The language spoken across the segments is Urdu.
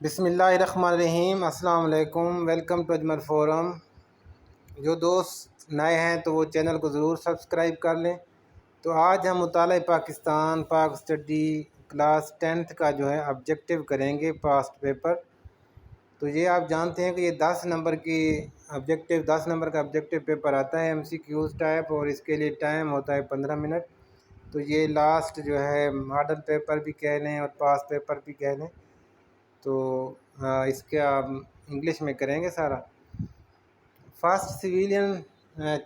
بسم اللہ الرحمن الرحیم۔ السلام علیکم، ویلکم ٹو اجمل فورم۔ جو دوست نئے ہیں تو وہ چینل کو ضرور سبسکرائب کر لیں۔ تو آج ہم مطالعہ پاکستان پاک اسٹڈی کلاس 10th کا جو ہے آبجیکٹیو کریں گے، پاسٹ پیپر۔ تو یہ آپ جانتے ہیں کہ یہ 10 نمبر کا آبجیکٹیو پیپر آتا ہے MCQs ٹائپ، اور اس کے لیے ٹائم ہوتا ہے 15 منٹ۔ تو یہ لاسٹ جو ہے ماڈل پیپر بھی کہہ لیں اور پاس پیپر بھی کہہ لیں۔ تو اس کا انگلش میں کریں گے سارا۔ First civilian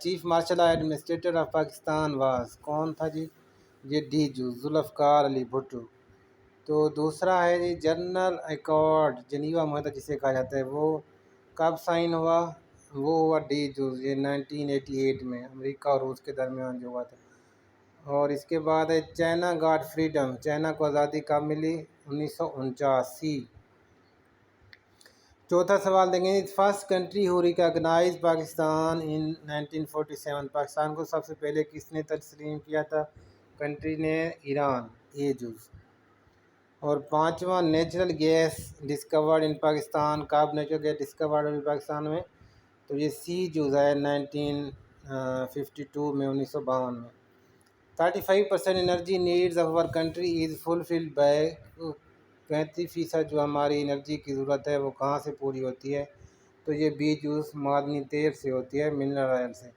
chief marshal administrator of Pakistan was, کون تھا جی؟ یہ ڈی جو ذوالفقار علی بھٹو۔ تو دوسرا ہے جی جنرل ایکارڈ جنیوا معاہدہ جسے کہا جاتا ہے، وہ کب سائن ہوا؟ وہ ہوا ڈی جو یہ 1988 میں امریکہ اور روس کے درمیان جو ہوا تھا۔ اور اس کے بعد ہے چائنا گاٹ فریڈم، چائنا کو آزادی کب ملی؟ 1949۔ چوتھا سوال دیکھیں گے، فرسٹ کنٹری ہو ریکاگنائز پاکستان ان 1947، پاکستان کو سب سے پہلے کس نے تسلیم کیا تھا؟ کنٹری نے ایران، اے جز۔ اور پانچواں، natural gas discovered in Pakistan, کب نیچرل گیس ڈسکورڈ ہوئی پاکستان میں؟ تو یہ سی جز ہے 1952 میں، 1952 میں۔ 35% انرجی نیڈز آف اور کنٹری از فلفلڈ بائی، 35% جو ہماری انرجی کی ضرورت ہے وہ کہاں سے پوری ہوتی ہے؟ تو یہ بی جوس معدنی تیل سے ہوتی ہے، منرل آئل سے۔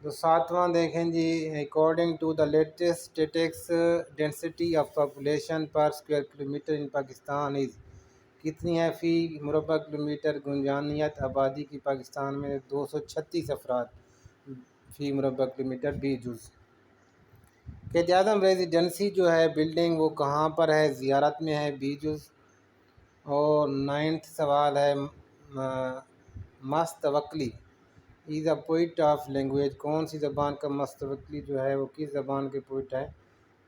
تو ساتواں دیکھیں جی، according to the latest statistics density of population per square kilometre in Pakistan is, کتنی ہے فی مربع کلومیٹر گنجانیت آبادی کی پاکستان میں؟ 236 افراد فی مربع کلومیٹر، بی جز۔ قائد اعظم ریزیڈنسی جو ہے بلڈنگ وہ کہاں پر ہے؟ زیارت میں ہے، بی جز۔ اور 9th سوال ہے، مستوقلی از اے پوئٹ آف لینگویج، کون سی زبان کا مستوقلی جو ہے وہ کس زبان کے پوئٹ ہے؟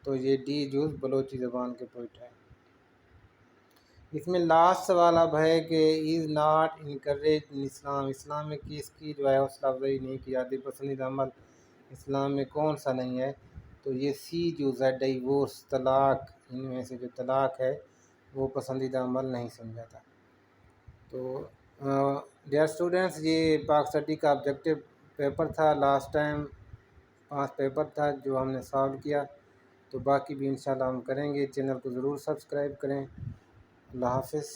تو یہ ڈی جز بلوچی زبان کے پوئٹ ہے۔ اس میں لاسٹ سوال اب ہے کہ از ناٹ انکریج ان اسلام، اسلام میں کس کی جو ہے حوصلہ افزائی نہیں کی جاتی؟ پسندیدہ عمل اسلام میں کون سا نہیں ہے؟ تو یہ سی جز ہے، ڈیورس، طلاق، ان میں سے جو طلاق ہے وہ پسندیدہ عمل نہیں سمجھا تھا۔ تو ڈیئر اسٹوڈنٹس، یہ پاک اسٹڈی کا آبجیکٹیو پیپر تھا، لاسٹ ٹائم پاس پیپر تھا جو ہم نے سالو کیا۔ تو باقی بھی انشاءاللہ ہم کریں گے، چینل کو ضرور سبسکرائب کریں۔ اللہ حافظ۔